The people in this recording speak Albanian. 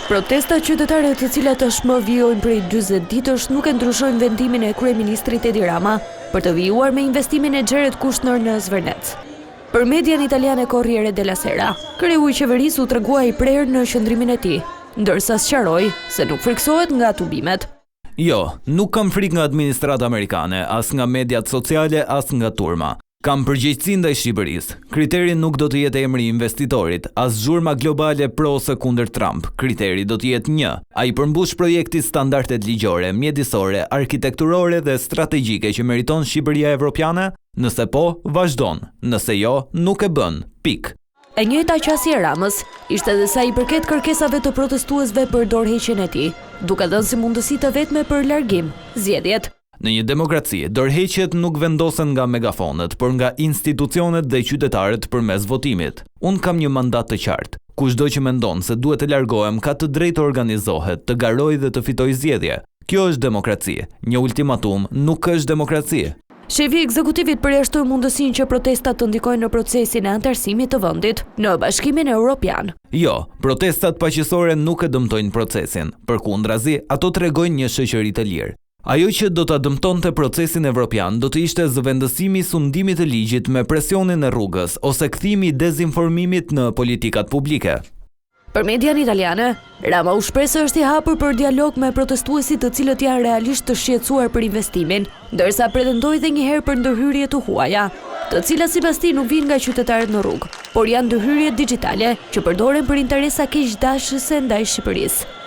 Protestat qytetare të cilat tashmë vijojnë prej 40 ditësh nuk e ndryshojnë vendimin e kryeministrit Edi Rama për të vijuar me investimin e Xherret Kushnër në Zvërnec. Për median italiane Corriere della Sera, kreu i qeverisë u tregua i prerë në qëndrimin e tij, ndërsa sqaroi se nuk friksohet nga tubimet. Jo, nuk kam frikë nga administrata amerikane, as nga mediat sociale, as nga turma. Kam përgjegjësi ndaj Shqipërisë. Kriteri nuk do të jetë emri i investitorit, as zhurma globale pro ose kundër Trump. Kriteri do të jetë një: ai përmbush projekti standardet ligjore, mjedisore, arkitekturore dhe strategjike që meriton Shqipëria evropiane? Nëse po, vazhdon. Nëse jo, nuk e bën. Pik. E njëjta qasje e Ramës ishte edhe sa i përket kërkesave të protestuesve për dorëheqjen e tij, duke dhënë si mundësi të vetme për largim, zgjedhjet. Në një demokraci, dorëheqjet nuk vendosen nga megafonet, por nga institucionet dhe qytetarët përmes votimit. Unë kam një mandat të qartë. Kushdo që mendon se duhet të largohem ka të drejtë të organizohet, të garojë dhe të fitojë zgjedhje. Kjo është demokraci. Një ultimatum nuk është demokraci. Shefi ekzekutivit përjashtoi mundësinë që protestat të ndikojnë në procesin e anëtarësimit të vendit në Bashkimin Evropian. Jo, protestat paqësore nuk e dëmtojnë procesin. Përkundrazi, ato tregojnë një shoqëri të lirë. Ajo që do ta dëmtonte procesin evropian do të ishte zëvendësimi i sundimit të ligjit me presionin e rrugës ose kthimi i dezinformimit në politikat publike. Për median italiane, Rama u shpreh se është i hapur për dialog me protestuesit të cilët janë realisht të shqetësuar për investimin, ndërsa pretendoi edhe një herë për ndërhyrje të huaja, të cilat sipas tij nuk vijnë nga qytetarët në rrugë, por janë ndërhyrje digjitale që përdoren për interesa keqdashëse ndaj Shqipërisë.